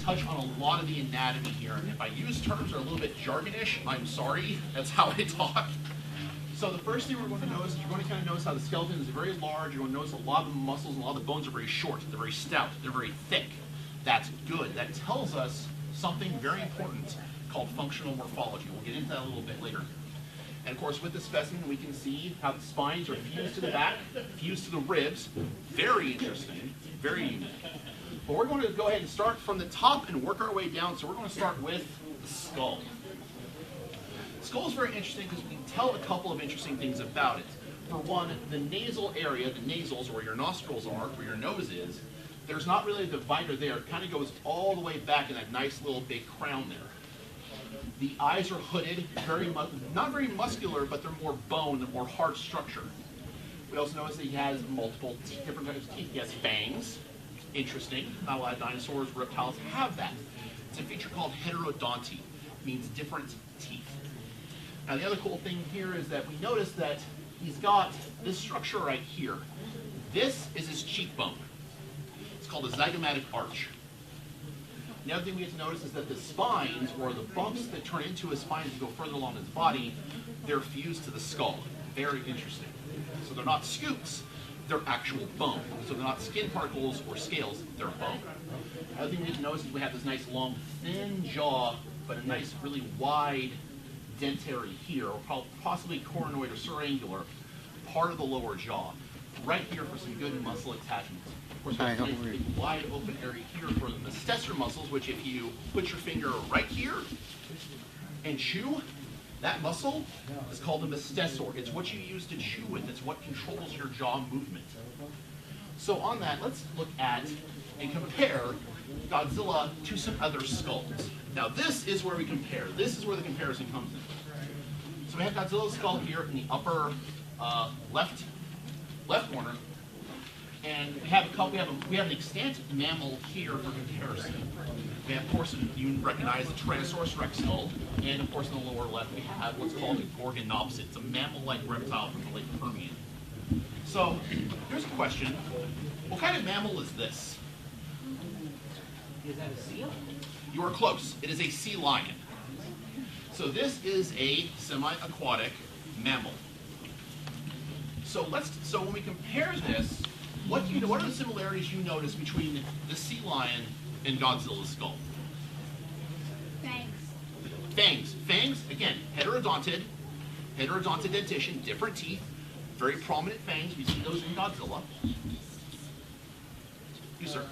touch on a lot of the anatomy here. And if I use terms that are a little bit jargonish, I'm sorry. That's how I talk. So the first thing we're going to notice is you're going to kind of notice how the skeleton is very large. You're going to notice a lot of the muscles and a lot of the bones are very short. They're very stout. They're very thick. That's good. That tells us something very important called functional morphology. We'll get into that a little bit later. And of course, with the specimen, we can see how the spines are fused to the back, fused to the ribs. Very interesting, very unique. But we're going to go ahead and start from the top and work our way down. So we're going to start with the skull. The skull is very interesting because we can tell a couple of interesting things about it. For one, the nasal area, the nasals, or where your nostrils are, where your nose is, there's not really a divider there. It kind of goes all the way back in that nice little big crown there. The eyes are hooded, not very muscular, but they're more bone, they're more hard structure. We also notice that he has multiple different types of teeth. He has fangs. Interesting. Not a lot of dinosaurs, reptiles have that. It's a feature called heterodonty. It means different teeth. Now the other cool thing here is that we notice that he's got this structure right here. This is his cheekbone. It's called a zygomatic arch. The other thing we have to notice is that the spines, or the bumps that turn into his spine as you go further along his body, they're fused to the skull. Very interesting. So they're not scoops, they're actual bone. So they're not skin particles or scales, they're bone. The other thing we have to notice is we have this nice long, thin jaw, but a nice, really wide dentary here, or possibly coronoid or cerangular, part of the lower jaw. Right here for some good muscle attachment. Of course, there's a nice big wide open area here for the mastector muscles, which if you put your finger right here and chew, that muscle is called the mastector. It's what you use to chew with. It's what controls your jaw movement. So on that, let's look at and compare Godzilla to some other skulls. Now this is where we compare. This is where the comparison comes in. So we have Godzilla's skull here in the upper left corner. And we have an extant mammal here for comparison. We have, of course, you recognize the Tyrannosaurus Rex skull, and of course in the lower left we have what's called a Gorgonopsid. It's a mammal-like reptile from the late Permian. So here's a question: what kind of mammal is this? Is that a seal? You are close. It is a sea lion. So this is a semi-aquatic mammal. So when we compare this, what are the similarities you notice between the sea lion and Godzilla's skull? Fangs. Fangs, again, heterodontid dentition, different teeth, very prominent fangs. We see those in Godzilla. You, sir.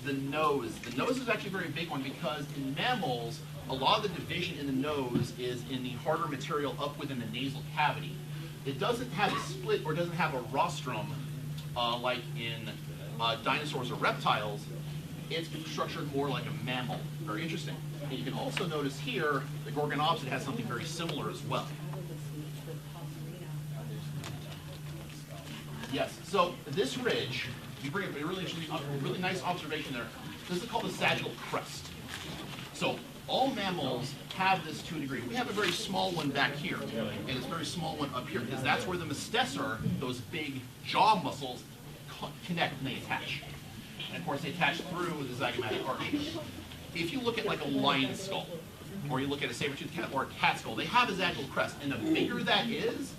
The nose. The nose is actually a very big one because in mammals, a lot of the division in the nose is in the harder material up within the nasal cavity. It doesn't have a split or doesn't have a rostrum like in dinosaurs or reptiles. It's structured more like a mammal. Very interesting. And you can also notice here the Gorgonopsid has something very similar as well. Yes, so this ridge, you bring up a really nice observation there. This is called the sagittal crest. So all mammals have this to a degree. We have a very small one back here, and it's a very small one up here, because that's where the mastector, those big jaw muscles, connect and they attach. And of course they attach through the zygomatic arch. If you look at like a lion skull, or you look at a saber-toothed cat or a cat skull, they have a sagittal crest, and the bigger that is,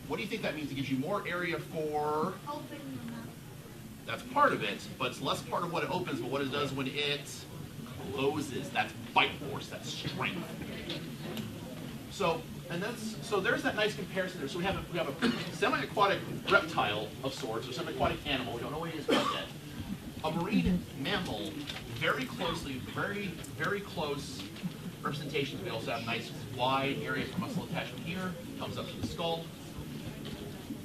what do you think that means? It gives you more area for... That's part of it, but it's less part of what it opens, but what it does when it closes, that's bite force, that's strength. So there's that nice comparison there. So we have a semi-aquatic reptile of sorts, or semi-aquatic animal, we don't know what it is quite yet. A marine mammal, very closely, very, very close representations. We also have nice wide area for muscle attachment here, comes up to the skull.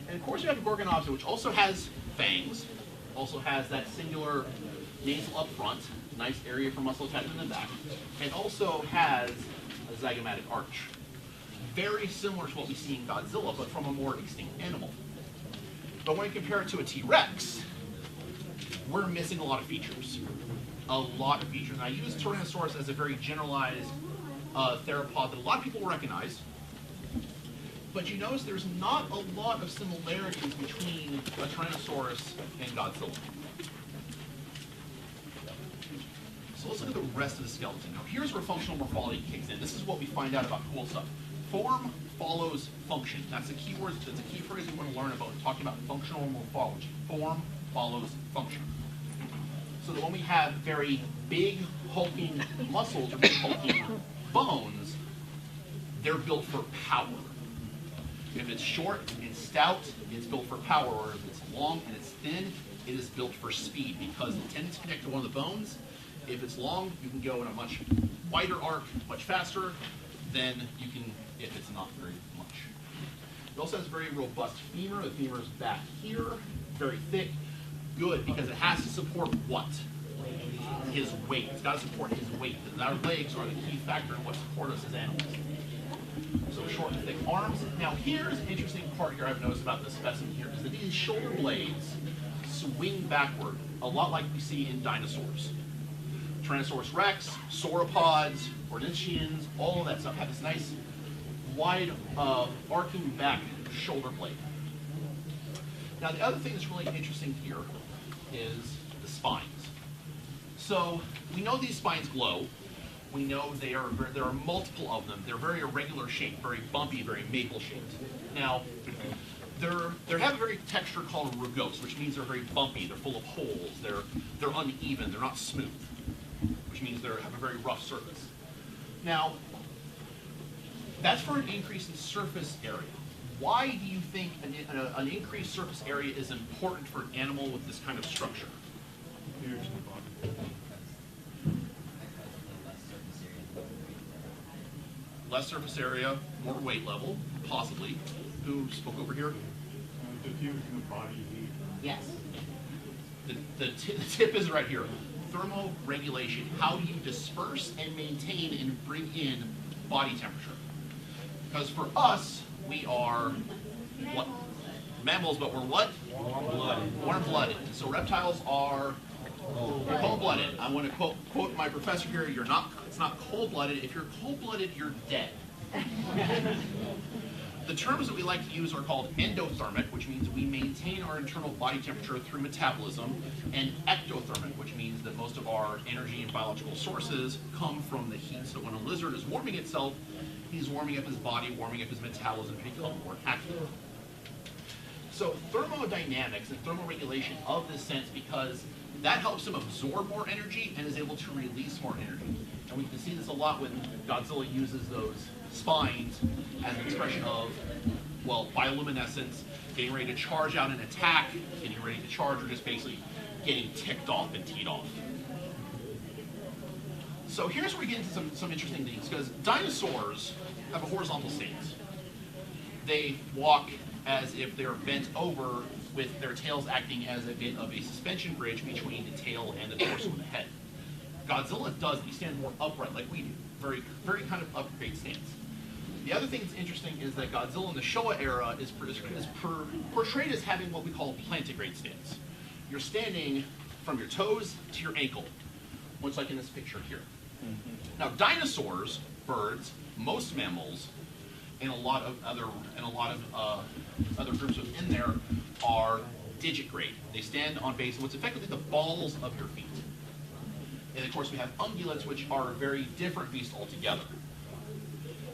And of course we have a Gorgonopsid, which also has fangs, also has that singular nasal up front, nice area for muscle attachment in the back, and also has a zygomatic arch. Very similar to what we see in Godzilla, but from a more extinct animal. But when we compare it to a T-Rex, we're missing a lot of features. A lot of features. And I use Tyrannosaurus as a very generalized theropod that a lot of people will recognize. But you notice there's not a lot of similarities between a Tyrannosaurus and Godzilla. rest of the skeleton. Now here's where functional morphology kicks in. This is what we find out about cool stuff. Form follows function. That's a key word, that's a key phrase we want to learn about talking about functional morphology. Form follows function. So that when we have very big hulking muscles or big hulking bones, they're built for power. If it's short and stout, it's built for power, or if it's long and it's thin, it is built for speed because it tends to connect to one of the bones. If it's long, you can go in a much wider arc, much faster than you can if it's not very much. It also has a very robust femur. The femur is back here, very thick. Good, because it has to support what? His weight. It's got to support his weight. Our legs are the key factor in what support us as animals. So short and thick arms. Now here's an interesting part here I've noticed about this specimen here, is that these shoulder blades swing backward, a lot like we see in dinosaurs. Tyrannosaurus rex, sauropods, ornithians, all of that stuff have this nice wide arcing back shoulder blade. Now the other thing that's really interesting here is the spines. So we know these spines glow. We know there are multiple of them. They're very irregular shaped, very bumpy, very maple shaped. Now, they have a very texture called rugose, which means they're very bumpy. They're full of holes. They're uneven. They're not smooth, which means they have a very rough surface. Now, that's for an increase in surface area. Why do you think an increased surface area is important for an animal with this kind of structure? Less surface area, more weight level, possibly. Who spoke over here? Diffuse in the body heat. Yes. The tip is right here. Thermoregulation. How do you disperse and maintain and bring in body temperature? Because for us, we are what? Mammals, but we're what? Warm-blooded. Warm-blooded. So reptiles are cold-blooded. I want to quote my professor here. It's not cold-blooded. If you're cold-blooded, you're dead. The terms that we like to use are called endothermic, which means we maintain our internal body temperature through metabolism, and ectothermic, which means that most of our energy and biological sources come from the heat. So when a lizard is warming itself, he's warming up his body, warming up his metabolism to become more active. So thermodynamics and thermoregulation of this sense, because that helps him absorb more energy and is able to release more energy. And we can see this a lot when Godzilla uses those spines as an expression of, well, bioluminescence, getting ready to charge out an attack, getting ready to charge, or just basically getting ticked off and teed off. So here's where we get into some interesting things, because dinosaurs have a horizontal stance. They walk as if they're bent over with their tails acting as a bit of a suspension bridge between the tail and the torso and the head. Godzilla doesn't. He stands more upright like we do. Very, very kind of upright stance. The other thing that's interesting is that Godzilla in the Showa era is portrayed as having what we call a plantigrade stance. You're standing from your toes to your ankle, much like in this picture here. Now, dinosaurs, birds, most mammals, and a lot of other groups within there are digitigrade. They stand on base of what's effectively the balls of your feet. And of course, we have ungulates, which are a very different beast altogether.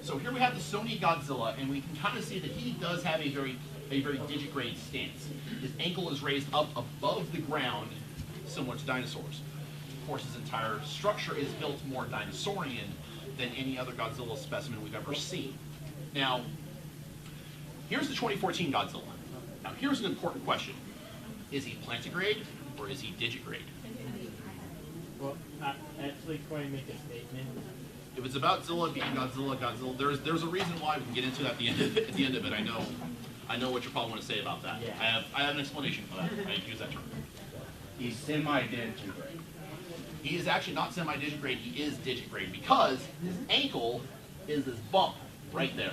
So here we have the Sony Godzilla, and we can kind of see that he does have a very digitigrade stance. His ankle is raised up above the ground, similar to dinosaurs. Of course, his entire structure is built more dinosaurian than any other Godzilla specimen we've ever seen. Now, here's the 2014 Godzilla. Now, here's an important question. Is he plantigrade or is he digitigrade? Well, actually, trying to make a statement. If it's about Zilla being Godzilla, there's a reason why. We can get into that at the end of it. I know what you probably want to say about that. Yeah. I have an explanation for that. I use that term. He's semi-digitigrade. He is actually not semi-digitigrade. He is digitigrade because his ankle is this bump right there.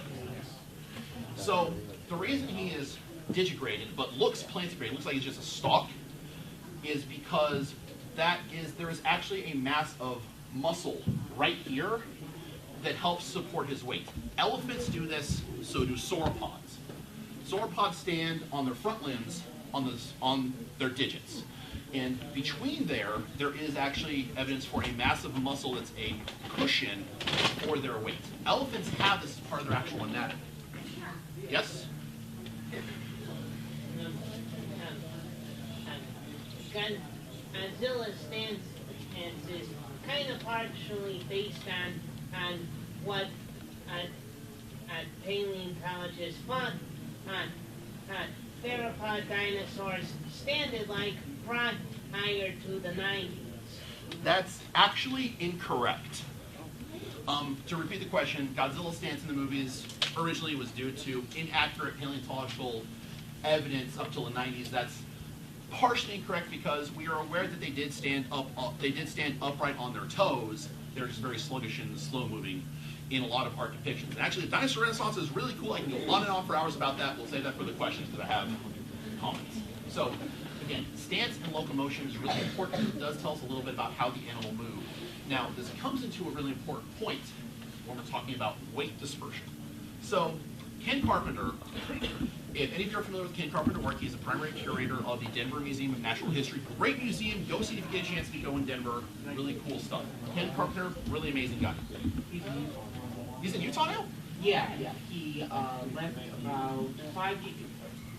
So the reason he is digigraded but looks plantigrade, looks like he's just a stalk, is because there is actually a mass of muscle right here that helps support his weight. Elephants do this, so do sauropods. Sauropods stand on their front limbs on their digits. And between there is actually evidence for a massive muscle that's a cushion for their weight. Elephants have this as part of their actual anatomy. Yes? Godzilla stance is kind of partially based on what paleontologists thought theropod dinosaurs standed like prior to the 90s. That's actually incorrect. To repeat the question, Godzilla's stance in the movies originally was due to inaccurate paleontological evidence up till the 90s. That's partially incorrect because we are aware that they did stand upright on their toes. They're just very sluggish and slow moving in a lot of art depictions. And actually, the dinosaur renaissance is really cool. I can go on and on for hours about that. We'll save that for the questions that I have comments. So, again, stance and locomotion is really important. It does tell us a little bit about how the animal moved. Now, this comes into a really important point when we're talking about weight dispersion. So, Ken Carpenter, if any of you are familiar with Ken Carpenter work, he's a primary curator of the Denver Museum of Natural History. Great museum. Go see it if you get a chance to go in Denver. Really cool stuff. Ken Carpenter, really amazing guy. He's in Utah now? Yeah. He left about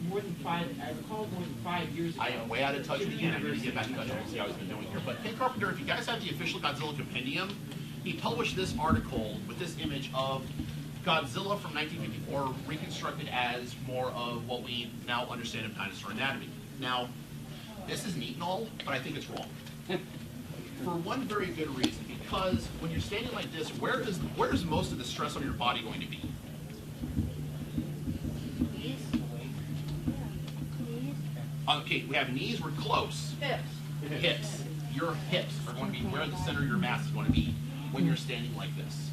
more than 5 years ago. I am way out of touch with him. I'm going to get back in touch and see how he's been doing here. But Ken Carpenter, if you guys have the official Godzilla Compendium, he published this article with this image of Godzilla from 1954 reconstructed as more of what we now understand of dinosaur anatomy. Now, this is neat and all, but I think it's wrong. For one very good reason, because when you're standing like this, where's most of the stress on your body going to be? Okay, we have knees, we're close. Hips. Your hips are going to be where the center of your mass is going to be when you're standing like this.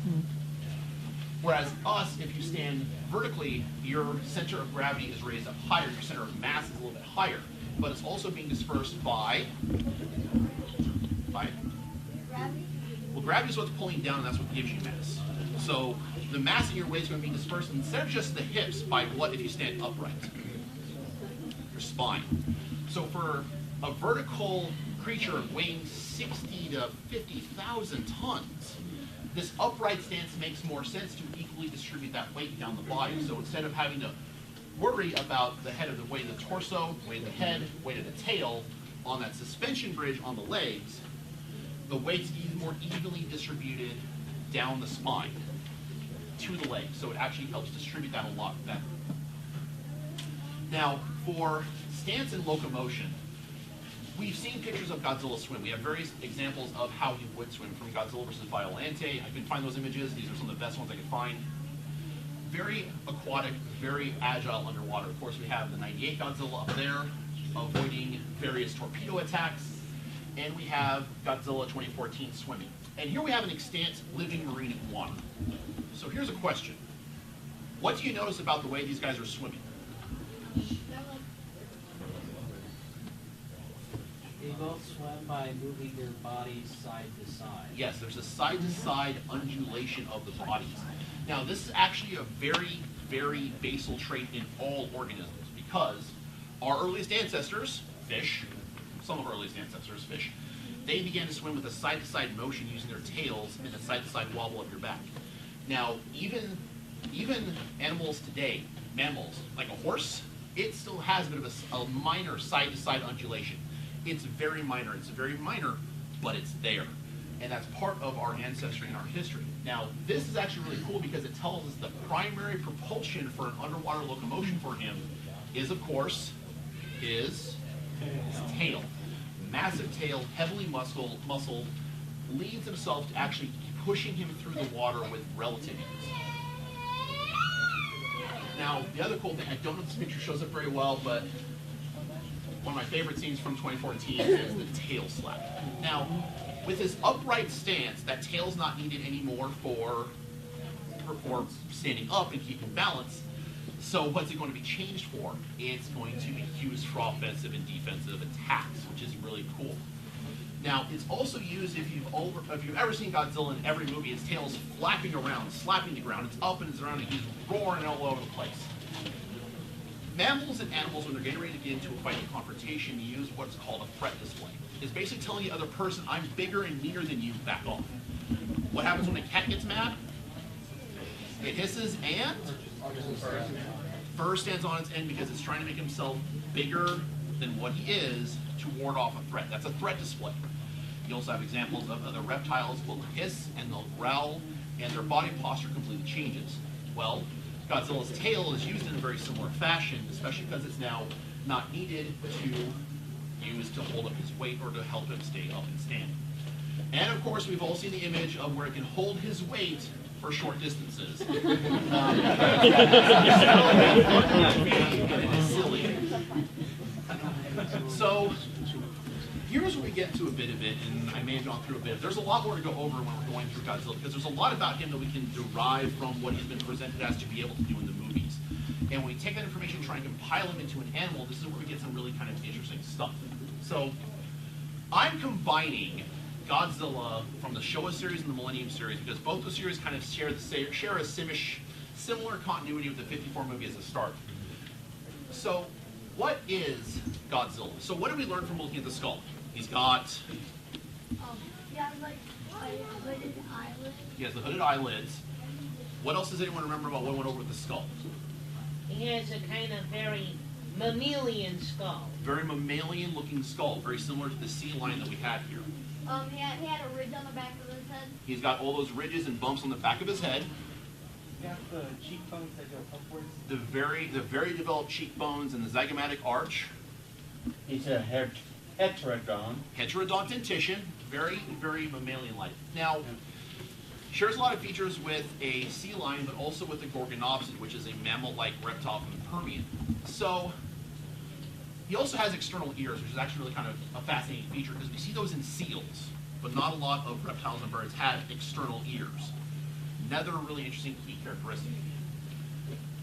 Whereas us, if you stand vertically, your center of gravity is raised up higher, your center of mass is a little bit higher, but it's also being dispersed by gravity? Well, gravity is what's pulling down, and that's what gives you mass. So the mass in your weight is going to be dispersed instead of just the hips by what if you stand upright? Your spine. So for a vertical creature weighing 60 to 50,000 tons, this upright stance makes more sense to equally distribute that weight down the body. So instead of having to worry about the head of the weight of the torso, weight of the head, weight of the tail, on that suspension bridge on the legs, the weight's more evenly distributed down the spine to the legs. So it actually helps distribute that a lot better. Now, for stance and locomotion, we've seen pictures of Godzilla swim. We have various examples of how he would swim, from Godzilla versus Violante. I couldn't find those images. These are some of the best ones I could find. Very aquatic, very agile underwater. Of course, we have the 98 Godzilla up there, avoiding various torpedo attacks. And we have Godzilla 2014 swimming. And here we have an extant living marine iguana. So here's a question. What do you notice about the way these guys are swimming? They both swim by moving their bodies side to side. Yes, there's a side-to-side undulation of the bodies. Now, this is actually a very, very basal trait in all organisms, because our earliest ancestors, fish, some of our earliest ancestors, fish, they began to swim with a side-to-side motion using their tails and the side-to-side wobble of your back. Now, even animals today, mammals, like a horse, it still has a bit of a minor side-to-side undulation. It's very minor, but it's there. And that's part of our ancestry and our history. Now, this is actually really cool because it tells us the primary propulsion for an underwater locomotion for him is, of course, his tail. Massive tail, heavily muscled, leads himself to actually pushing him through the water with relative ease. Now, the other cool thing, I don't know if this picture shows up very well, but one of my favorite scenes from 2014 is the tail slap. Now, with his upright stance, that tail's not needed anymore for standing up and keeping balance. So what's it going to be changed for? It's going to be used for offensive and defensive attacks, which is really cool. Now, it's also used, if you've ever seen Godzilla in every movie, his tail's flapping around, slapping the ground. It's up and it's around, and he's roaring all over the place. mammals and animals, when they're getting ready to get into a fighting confrontation, use what's called a threat display. It's basically telling the other person, I'm bigger and meaner than you, back off. What happens when a cat gets mad? It hisses and fur stands on its end because it's trying to make himself bigger than what he is to ward off a threat. That's a threat display. You also have examples of other reptiles will hiss and they'll growl and their body posture completely changes. Well, Godzilla's tail is used in a very similar fashion, especially because it's now not needed to use to hold up his weight or to help him stay up and stand. And of course, we've all seen the image of where it can hold his weight for short distances. It is silly. So here's where we get to a bit of it, and I may have gone through a bit. There's a lot more to go over when we're going through Godzilla, because there's a lot about him that we can derive from what he's been presented as to be able to do in the movies. And when we take that information and try and compile him into an animal, this is where we get some really kind of interesting stuff. So I'm combining Godzilla from the Showa series and the Millennium series because both those series kind of share a similar continuity with the 54 movie as a start. So what is Godzilla? So what did we learn from looking at the skull? He's got... hooded eyelids. He has the hooded eyelids. What else does anyone remember about what went over with the skull? He has a kind of very mammalian skull. Very mammalian looking skull, very similar to the sea lion that we had here. He had a ridge on the back of his head. He's got all those ridges and bumps on the back of his head. You have the cheekbones that go upwards. The very developed cheekbones and the zygomatic arch. He's a heterodon. Heterodon dentition, very, very mammalian-like. Now, shares a lot of features with a sea lion, but also with the Gorgonopsid, which is a mammal-like reptile from the Permian. So, he also has external ears, which is actually really kind of a fascinating feature, because we see those in seals, but not a lot of reptiles and birds have external ears. Another really interesting key characteristic.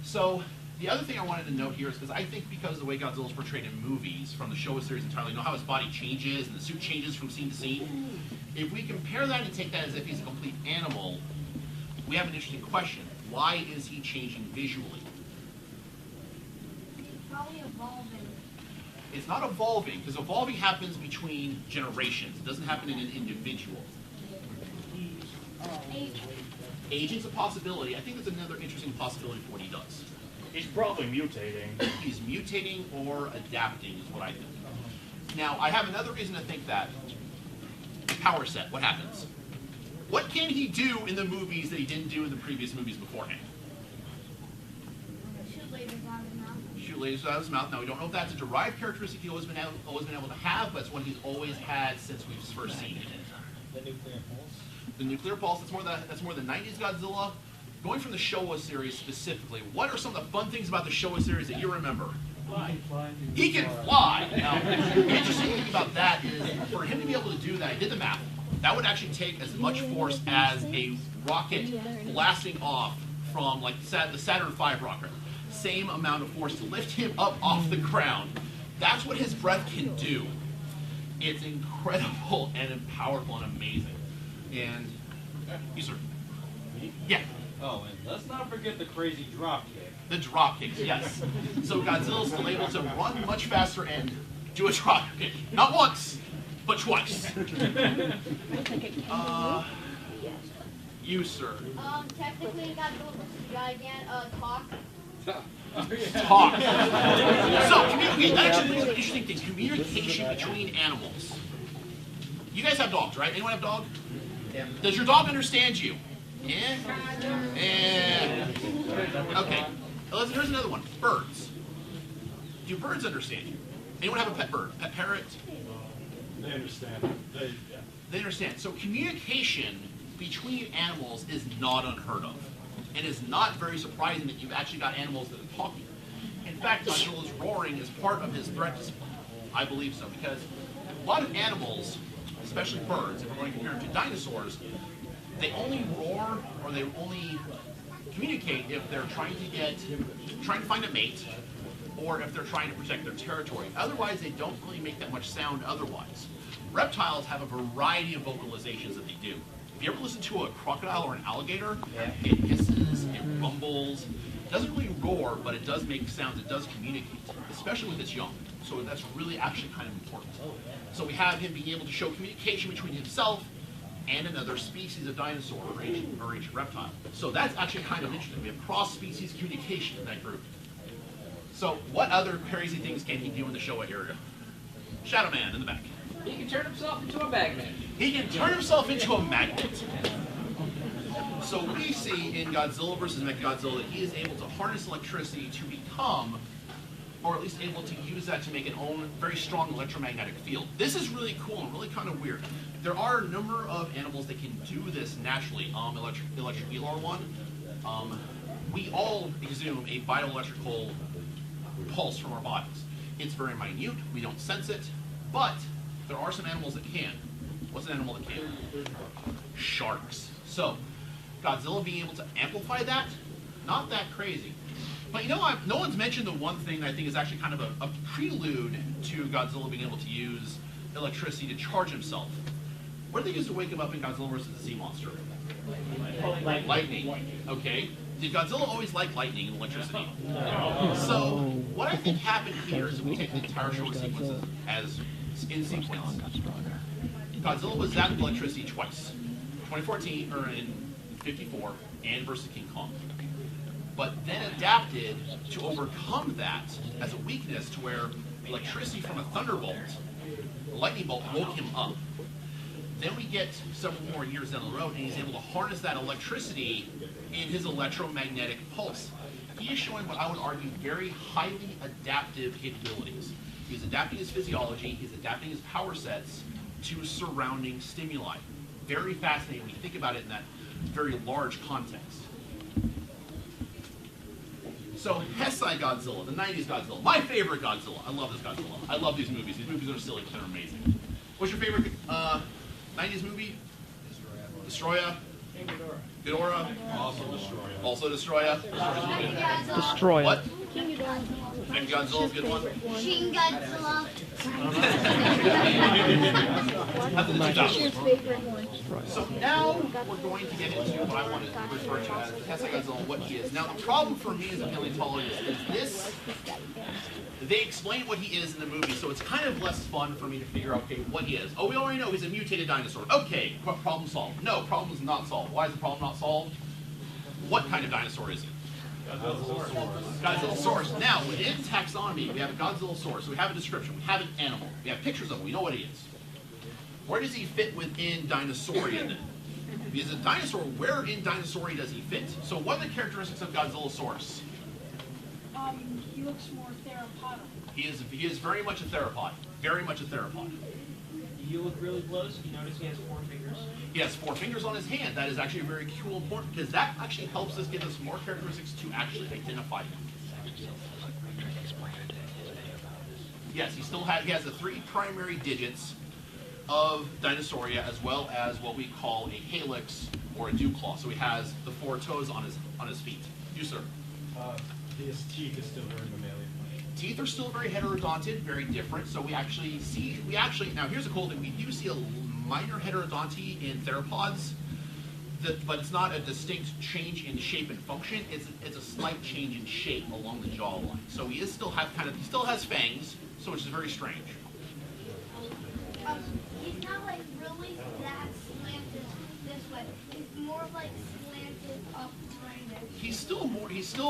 So, the other thing I wanted to note here is because I think because of the way Godzilla is portrayed in movies from the Showa series entirely, you know how his body changes and the suit changes from scene to scene? If we compare that and take that as if he's a complete animal, we have an interesting question. Why is he changing visually? Probably evolving. It's not evolving, because evolving happens between generations. It doesn't happen in an individual. Aging's a possibility. I think that's another interesting possibility for what he does. He's probably mutating. He's mutating or adapting is what I think. Now, I have another reason to think that. Power set, what happens? What can he do in the movies that he didn't do in the previous movies beforehand? Shoot lasers out of his mouth. Shoot lasers out of his mouth. Now, we don't know if that's a derived characteristic he's always been able to have, but it's one he's always had since we've first seen it. The nuclear pulse. The nuclear pulse, that's more the 90s Godzilla. Going from the Showa series specifically, what are some of the fun things about the Showa series that you remember? He can fly. Now, the interesting thing about that is, for him to be able to do that, I did the math. That would actually take as much force as a rocket blasting off from like the Saturn V rocket. Same amount of force to lift him up off the ground. That's what his breath can do. It's incredible and powerful and amazing. And, you sir. Yeah. Oh, and let's not forget the crazy drop kick. The drop kicks, yes. So Godzilla's still able to run much faster and do a drop kick. Not once, but twice. You, sir. Technically, Godzilla versus Gigan, talk. Talk. So, communicate. That actually is an interesting thing. Communication between animals. You guys have dogs, right? Anyone have a dog? Yeah. Does your dog understand you? Yeah? Yeah. Okay. Here's another one. Birds. Do birds understand you? Anyone have a pet bird? Pet parrot? They understand. They understand. So communication between animals is not unheard of. And it's not very surprising that you've actually got animals that are talking. In fact, Godzilla's roaring is part of his threat display. I believe so, because a lot of animals, especially birds, if we're going to compare them to dinosaurs, they only roar or they only communicate if they're trying to find a mate or if they're trying to protect their territory. Otherwise, they don't really make that much sound otherwise. Reptiles have a variety of vocalizations that they do. If you ever listen to a crocodile or an alligator, it hisses, it rumbles, It doesn't really roar, but it does make sounds. It does communicate, especially with its young. So that's really actually kind of important. So we have him being able to show communication between himself and another species of dinosaur or ancient reptile. So that's actually kind of interesting. We have cross-species communication in that group. So what other crazy things can he do in the Showa area? Shadow Man in the back. He can turn himself into a magnet. He can turn himself into a magnet. So we see in Godzilla vs. Mechagodzilla that he is able to harness electricity to become, or at least able to use that to make an own very strong electromagnetic field. This is really cool and really kind of weird. There are a number of animals that can do this naturally. Electric eel are one. We all exude a bioelectrical pulse from our bodies. It's very minute. We don't sense it, but there are some animals that can. What's an animal that can? Sharks. So Godzilla being able to amplify that, not that crazy. But you know, no one's mentioned the one thing that I think is actually kind of a prelude to Godzilla being able to use electricity to charge himself. What did they use to wake him up in Godzilla vs. the Sea Monster? Lightning. Okay. Did Godzilla always like lightning and electricity? No. So what I think happened here is if we take the entire Showa sequences as in sequence, Godzilla was zapped with electricity twice. 2014, or in 54, and versus King Kong. But then adapted to overcome that as a weakness to where electricity from a thunderbolt, a lightning bolt, woke him up. Then we get several more years down the road, and he's able to harness that electricity in his electromagnetic pulse. He is showing what I would argue very highly adaptive capabilities. He's adapting his physiology, he's adapting his power sets to surrounding stimuli. Very fascinating when you think about it in that very large context. So Heisei Godzilla, the 90s Godzilla, my favorite Godzilla. I love this Godzilla. I love these movies. These movies are silly, but they're amazing. What's your favorite 90s movie? Destroya. Ghidorah. Also Destroya. Destroy What? King Godzilla. And Godzilla's a good one. King Godzilla. That's the 2000s. Your favorite one? So now we're going to get into what I want to refer to as Heisei Godzilla, what he is. Now the problem for me as a paleontologist is this. They explain what he is in the movie, so it's kind of less fun for me to figure out, okay, what he is. Oh, we already know he's a mutated dinosaur. Okay, problem solved. No, problem is not solved. Why is the problem not solved? What kind of dinosaur is he? Godzillasaurus. Now, within taxonomy, we have a Godzillasaurus, so we have a description, we have an animal, we have pictures of him, we know what he is. Where does he fit within Dinosauria then? If he's a dinosaur, where in Dinosauria does he fit? So what are the characteristics of Godzillasaurus? He looks more theropod. He is very much a theropod. Very much a theropod. You look really close. You notice he has 4 fingers. He has 4 fingers on his hand. That is actually very cool and important because that actually helps us give us more characteristics to actually identify him. Yes, he has the 3 primary digits of Dinosauria as well as what we call a helix or a dew claw. So he has the 4 toes on his feet. You, sir. His teeth is still very mammalian. Teeth are still very heterodonted, very different. So now here's a cool thing. We do see a minor heterodonty in theropods, but it's not a distinct change in shape and function. It's a slight change in shape along the jawline. So he still has fangs, so which is very strange. He's not like really that slanted this way. He's more like slanted up kind of. He's still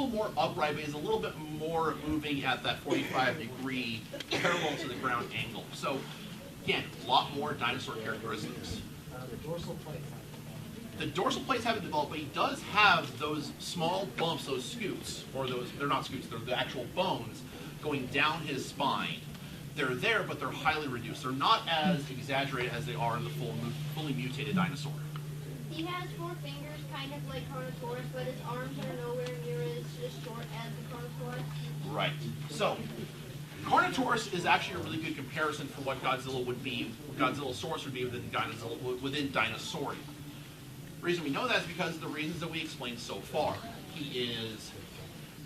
more upright, but he's a little bit more moving at that 45-degree parallel to the ground angle. So again, a lot more dinosaur characteristics. The dorsal plates haven't developed, but he does have those small bumps, those scoots, they're not scoots, they're the actual bones going down his spine. They're there, but they're highly reduced. They're not as exaggerated as they are in the fully mutated dinosaur. He has 4 fingers, kind of like Carnotaurus, but his arms are nowhere near as short as the Carnotaurus. Right. So, Carnotaurus is actually a really good comparison for what Godzilla would be, Godzillasaurus would be within Dinosauria. The reason we know that is because of the reasons that we explained so far. He is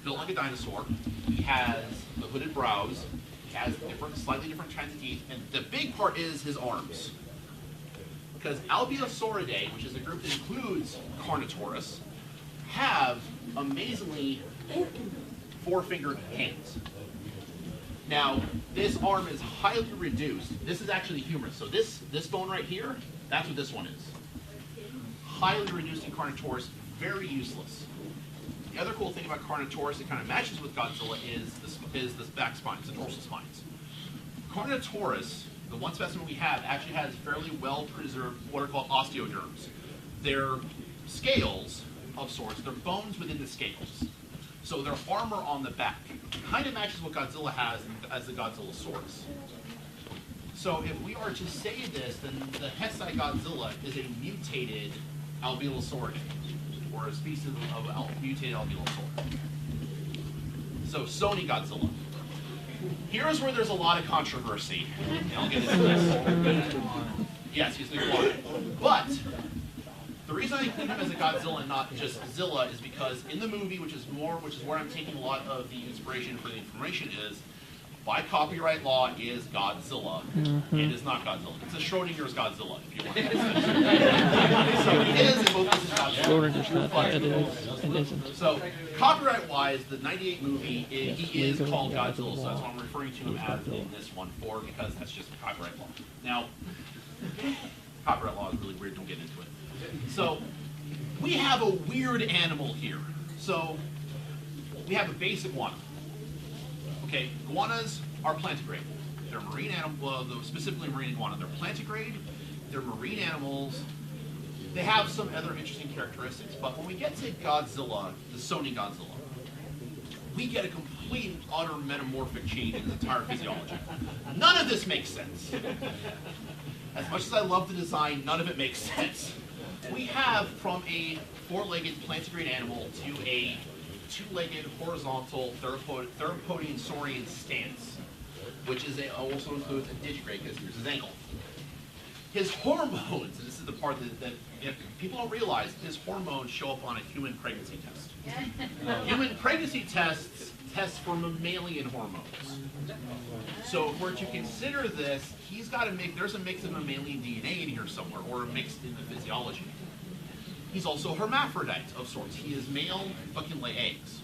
built like a dinosaur. He has the hooded brows. He has slightly different kinds of teeth. And the big part is his arms. Because Albiasauridae, which is a group that includes Carnotaurus, have amazingly 4-fingered hands. Now, this arm is highly reduced. This is actually humerus. So this bone right here, that's what this one is. Highly reduced in Carnotaurus, very useless. The other cool thing about Carnotaurus that kind of matches with Godzilla is the back spines, the dorsal spines. Carnotaurus, the one specimen we have, actually has fairly well-preserved what are called osteoderms. They're scales of sorts. They're bones within the scales. So their armor on the back kind of matches what Godzilla has as the Godzillasaurus. So if we are to say this, then the Hesai Godzilla is a mutated alveolosaurid, or a species of mutated alveolosaurid. So Sony Godzilla. Here's where there's a lot of controversy. And I'll get into this. Yes, he's the Iguana. But the reason I include him as a Godzilla and not just Zilla is because in the movie, which is where I'm taking a lot of the inspiration for the information is, by copyright law is Godzilla. It is not Godzilla. It's a Schrodinger's Godzilla, if you want. So it is in both cases Godzilla. Schrodinger's not, it is, it isn't. So copyright-wise, the '98 movie, he is called Godzilla, so that's what I'm referring to him as in this one for, because that's just copyright law. Now, copyright law is really weird, don't get into it. So, we have a weird animal here. So, we have a base iguana. Okay, iguanas are plantigrade. They're marine animals, well, specifically marine iguana. They're plantigrade, they're marine animals. They have some other interesting characteristics, but when we get to Godzilla, the Sony Godzilla, we get a complete and utter metamorphic change in his entire physiology. None of this makes sense. As much as I love the design, none of it makes sense. We have from a 4-legged plantigrade animal to a 2-legged horizontal theropodian saurian stance, which is also includes a digigrade, because here's his ankle. His hormones, and this is the part that if people don't realize, his hormones show up on a human pregnancy test. Human pregnancy tests test for mammalian hormones. So if we're to consider this, there's a mix of mammalian DNA in here somewhere, or mixed in the physiology. He's also hermaphrodite of sorts. He is male, but can lay eggs.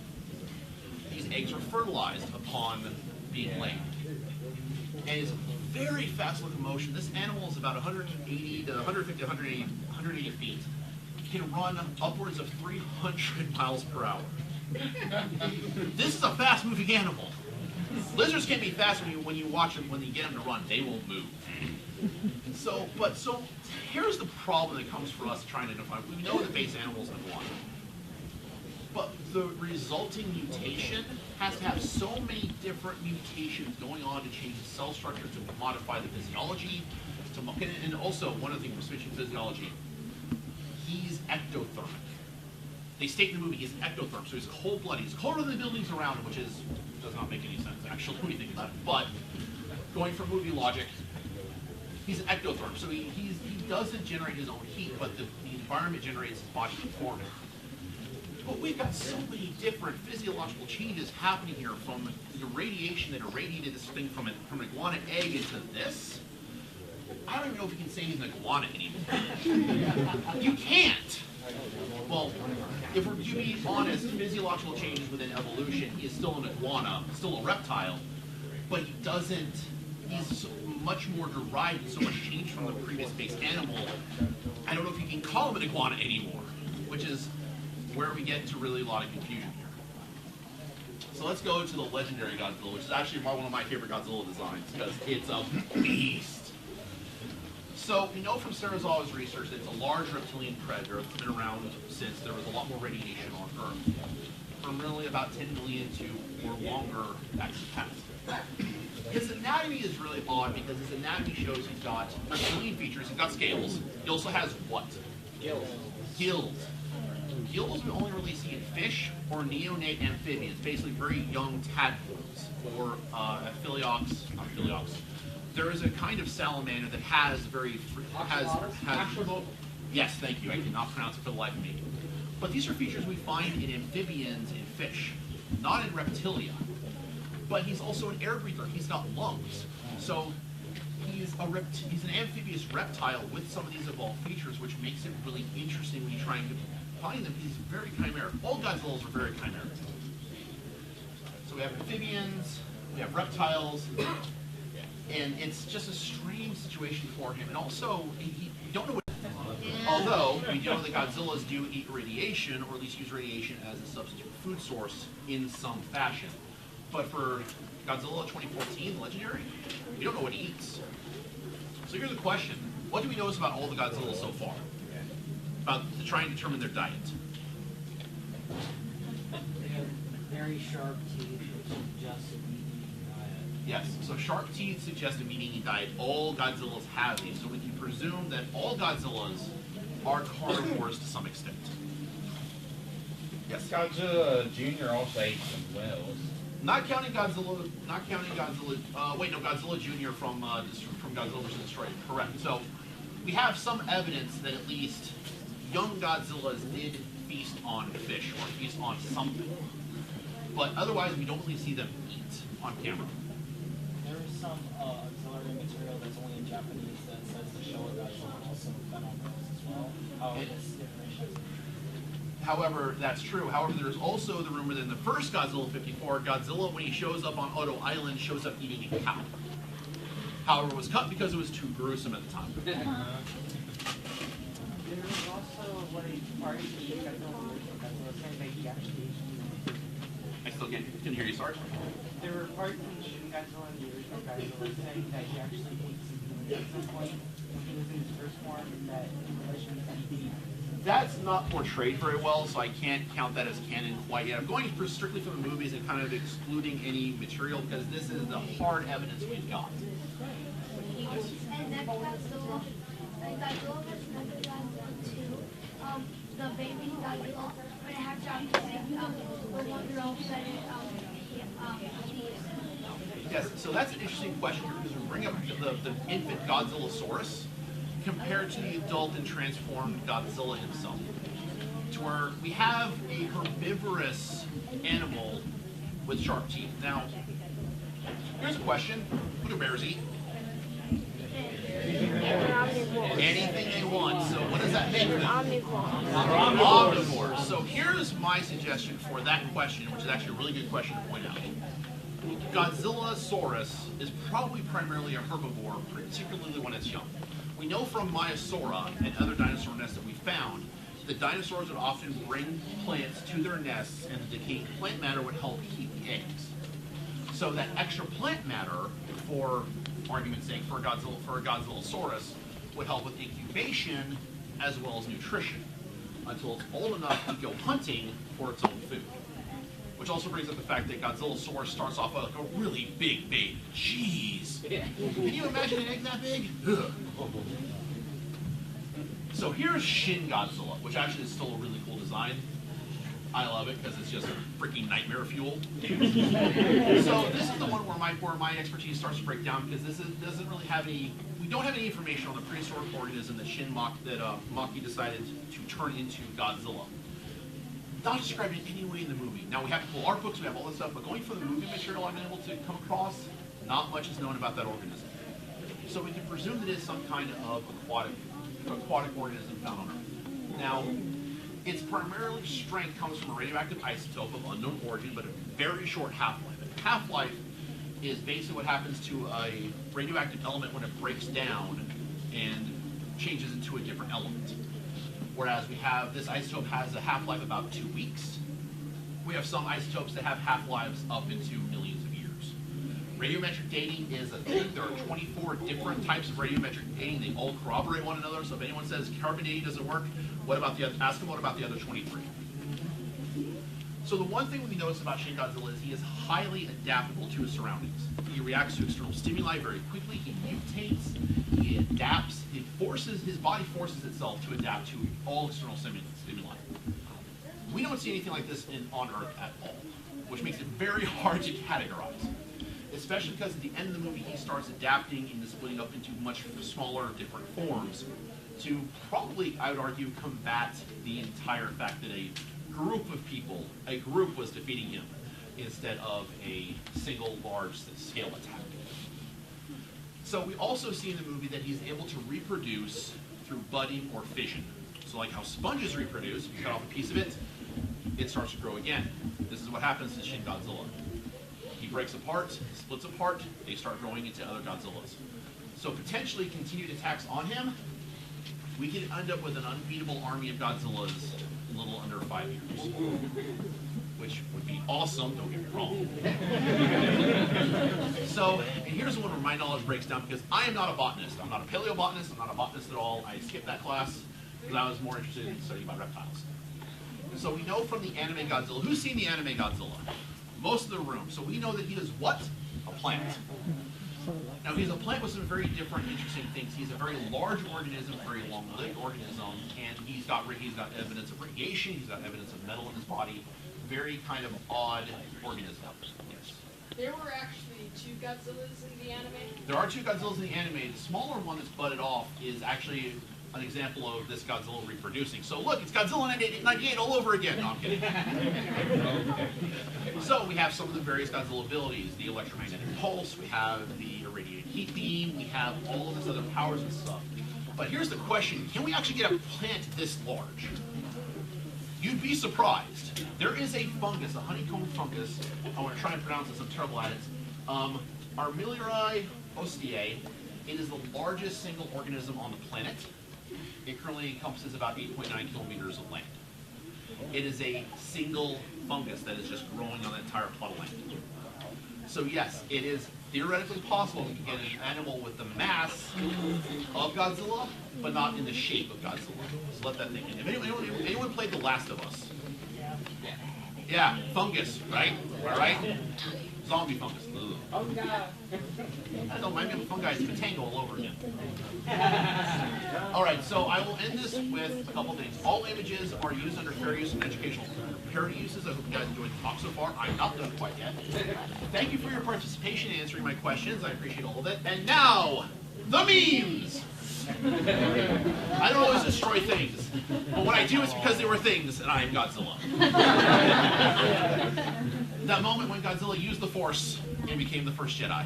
These eggs are fertilized upon being laid. And it's very fast locomotion. This animal is about 180 to 150 to 180 feet. Can run upwards of 300 miles per hour. This is a fast-moving animal. Lizards can be fast when you watch them, when you get them to run, they won't move. So here's the problem that comes for us trying to define. We know the base animal is iguana, but the resulting mutation has to have so many different mutations going on to change the cell structure, to modify the physiology, and also one of the things we're switching physiology. He's ectothermic. They state in the movie he's ectothermic, so he's cold-blooded. He's colder than the buildings around him, which does not make any sense actually when you think about it. But going for movie logic, he's an ectotherm, so he doesn't generate his own heat, but the environment generates his body to form it. But we've got so many different physiological changes happening here, from the radiation that irradiated this thing from an iguana egg into this. I don't even know if you can say he's an iguana anymore. You can't. Well, if we're to be honest, physiological changes within evolution, he is still an iguana, still a reptile, but he's so much more derived and so much changed from the previous base animal. I don't know if you can call him an iguana anymore, which is where we get into really a lot of confusion here. So let's go to the legendary Godzilla, which is actually one of my favorite Godzilla designs, because it's a beast. So we know from Serizawa's research that it's a large reptilian predator that's been around since there was a lot more radiation on Earth, from really about 10 million to or longer back in the past. His anatomy is really odd because his anatomy shows he's got reptilian features, he's got scales. He also has what? Gills. Gills. Gills we only really see in fish or neonate amphibians, basically very young tadpoles, or Aphiliox. There is a kind of salamander that has yes, thank you. I cannot pronounce it for the life of me. But these are features we find in amphibians and fish, not in reptilia. But he's also an air breather. He's got lungs. So he's an amphibious reptile with some of these evolved features, which makes it really interesting when you're trying to find them. He's very chimeric. All Godzillas are very chimeric. we have amphibians, we have reptiles, and it's just a strange situation for him. And also, we don't know what. Although we do know that Godzillas do eat radiation, or at least use radiation as a substitute food source in some fashion. But for Godzilla 2014, the Legendary, we don't know what he eats. So here's the question: what do we know about all the Godzillas so far? About to try and determine their diet. They have very sharp teeth, which suggest a meat-eating diet. Yes, so sharp teeth suggest a meat-eating diet. All Godzillas have these, so we can presume that all Godzillas are carnivores to some extent. Yes. Godzilla Jr. also ate some whales. Not counting Godzilla. Godzilla Jr. from Godzilla vs. Destroyer. Correct. So we have some evidence that at least young Godzillas did feast on fish or feast on something, but otherwise we don't really see them eat on camera. There is some auxiliary material that's only in Japanese that says the show of Godzilla also fed on those as well. However, that's true. However, there's also the rumor that in the first Godzilla 54, Godzilla, when he shows up on Oto Island, shows up eating a cow. However, it was cut because it was too gruesome at the time. There was also what a party Godzilla saying that he actually. I still can't hear you, Sarge. There were parts in Shin Godzilla and the original Godzilla saying that he actually ate some humans at some point when he was in his first form, and that in relation to ED. That's not portrayed very well, so I can't count that as canon quite yet. I'm going strictly from the movies and kind of excluding any material because this is the hard evidence we've got. And then Godzilla, Godzilla vs. Godzilla 2, the baby Godzilla, when it hatched out, the one girl said it, Yes, so that's an interesting question here because we bring up the infant Godzillasaurus compared to the adult and transformed Godzilla himself. To where we have a herbivorous animal with sharp teeth. Now, here's a question. What do bears eat? Anything they want. So what does that make them? Omnivores. So here's my suggestion for that question, which is actually a really good question to point out. Godzillasaurus is probably primarily a herbivore, particularly when it's young. We know from Maiasaura and other dinosaur nests that we found that dinosaurs would often bring plants to their nests, and the decaying plant matter would help heat the eggs. So that extra plant matter, for argument's sake, for a Godzillasaurus, would help with incubation as well as nutrition until it's old enough to go hunting for its own food. Which also brings up the fact that Godzillasaurus starts off like a really big baby. Jeez. Can you imagine an egg that big? Ugh. So here's Shin Godzilla, which actually is still a really cool design. I love it because it's just freaking nightmare fuel. So this is the one where my expertise starts to break down because this doesn't really have any. We don't have any information on the prehistoric organism that Maki decided to turn into Godzilla. Not described in any way in the movie. Now we have to pull art books, we have all this stuff, but going from the movie material I've been able to come across, not much is known about that organism. So we can presume that it is some kind of aquatic organism found on Earth. Now, its primarily strength comes from a radioactive isotope of unknown origin, but a very short half-life. And half-life is basically what happens to a radioactive element when it breaks down and changes into a different element. Whereas we have, this isotope has a half-life about 2 weeks. We have some isotopes that have half-lives up into millions of years. Radiometric dating is a thing. There are 24 different types of radiometric dating. They all corroborate one another. So if anyone says carbon dating doesn't work, ask them what about the other 23? So the one thing we notice about Shin Godzilla is he is highly adaptable to his surroundings. He reacts to external stimuli very quickly. He mutates. He adapts. His body forces itself to adapt to all external stimuli. We don't see anything like this on Earth at all, which makes it very hard to categorize. Especially because at the end of the movie, he starts adapting and splitting up into much smaller, different forms to probably, I would argue, combat the entire fact that a group was defeating him instead of a single large-scale attack. So we also see in the movie that he's able to reproduce through budding or fission. So like how sponges reproduce, you cut off a piece of it, it starts to grow again. This is what happens to Shin Godzilla. breaks apart, splits apart, they start growing into other Godzillas. So potentially continued attacks on him, we could end up with an unbeatable army of Godzillas in a little under 5 years. Which would be awesome, don't get me wrong. So, and here's one where my knowledge breaks down, because I am not a botanist. I'm not a paleobotanist, I'm not a botanist at all. I skipped that class because I was more interested in studying about reptiles. So we know from the anime Godzilla, who's seen the anime Godzilla? Most of the room. So we know that he is what? A plant. Now he's a plant with some very different, interesting things. He's a very large organism, very long-lived organism, and he's got evidence of radiation, he's got evidence of metal in his body. Very kind of odd organism. Yes. There were actually 2 Godzillas in the anime. There are 2 Godzillas in the anime. The smaller one that's budded off is actually an example of this Godzilla reproducing. So look, it's Godzilla 98 all over again. No, I'm kidding. So we have some of the various Godzilla abilities, the electromagnetic pulse, we have the irradiated heat beam, we have all of this other powers and stuff. But here's the question, can we actually get a plant this large? You'd be surprised. There is a fungus, a honeycomb fungus. I want to try and pronounce this, I'm terrible at it. Armillari ostiae. It is the largest single organism on the planet. It currently encompasses about 8.9 kilometers of land. It is a single fungus that is just growing on the entire plot of land. So yes, it is theoretically possible we can get an animal with the mass of Godzilla, but not in the shape of Godzilla. So let that think in. If anyone played The Last of Us? Yeah, fungus, right? Am I right? Zombie fungus. Ugh. Oh God. That don't mind me of fungi, it's Matango all over again. Alright, so I will end this with a couple things. All images are used under fair use and educational parody uses. I hope you guys enjoyed the talk so far. I'm not done quite yet. Thank you for your participation in answering my questions. I appreciate all of it. And now, the memes! I don't always destroy things, but when I do, it's because they were things, and I am Godzilla. That moment when Godzilla used the Force and became the first Jedi.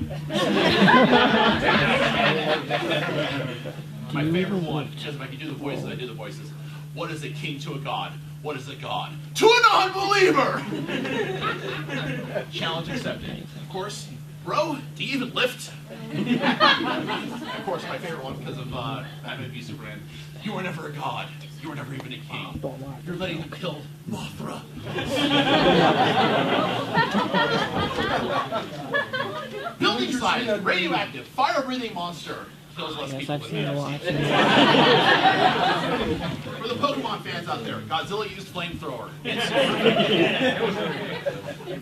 My favorite one, because if I can do the voices, I do the voices. What is a king to a god? What is a god to a non-believer? Challenge accepted. Of course, bro, do you even lift? Of course, my favorite one, because of Batman v Superman. You were never a god. You were never even a king. You're letting them kill Mothra. Building size, radioactive, fire-breathing monster. Kills less people I've with seen a this. lot. For the Pokemon fans out there, Godzilla used flamethrower.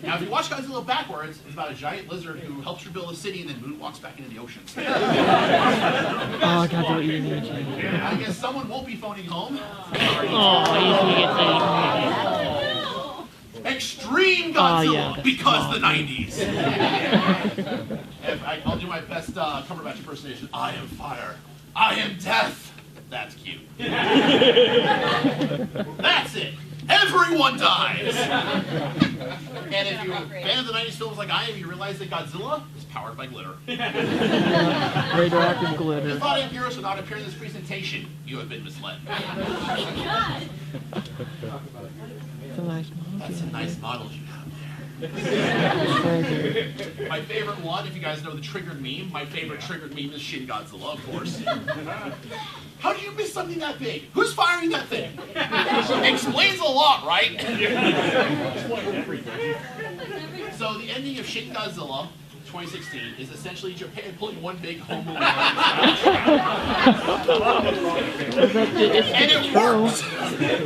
Now, if you watch Godzilla backwards, it's about a giant lizard who helps rebuild a city and then moonwalks back into the ocean. Oh, Godzilla eating me. I guess someone won't be phoning home. Oh, Extreme Godzilla, yeah, that's because the awesome. 90s. I'll do my best Cumberbatch impersonation. I am fire. I am death. That's cute. That's it. Everyone dies. And if you're a fan of the 90s films like I am, you realize that Godzilla is powered by glitter. Radioactive You glitter. thought heroes would not appear in this presentation. You have been misled. It's a nice model. That's a nice model you have there. My favorite one, if you guys know the triggered meme, my favorite triggered meme is Shin Godzilla, of course. How do you miss something that big? Who's firing that thing? Explains a lot, right? So the ending of Shin Godzilla 2016 is essentially Japan pulling one big home movie. And it works!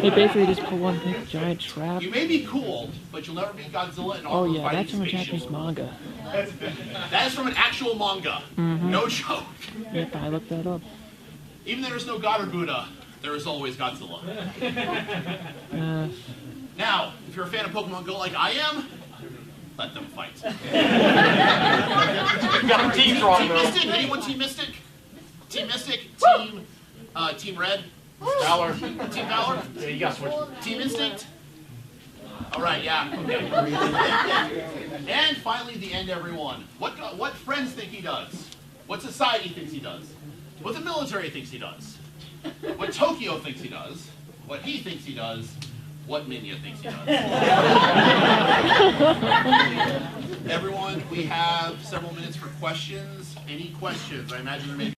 They basically just put one big giant trap. You may be cool, but you'll never beat Godzilla in Oh all yeah, that's from a Japanese manga. That is from an actual manga. No joke. Yep, I looked that up. Even though there's no God or Buddha, there is always Godzilla. Now, if you're a fan of Pokemon Go like I am, let them fight. Got the teams wrong, Team though. Mystic? Anyone Team Mystic? Team Mystic? Team Red? Valor. Team Valor? Yeah, you got switched. Team Instinct? Alright, yeah. Okay. And finally, the end, everyone. What friends think he does? What society thinks he does? What the military thinks he does? What Tokyo thinks he does? What he thinks he does? What Minya thinks he does? Everyone, we have several minutes for questions. Any questions? I imagine there may be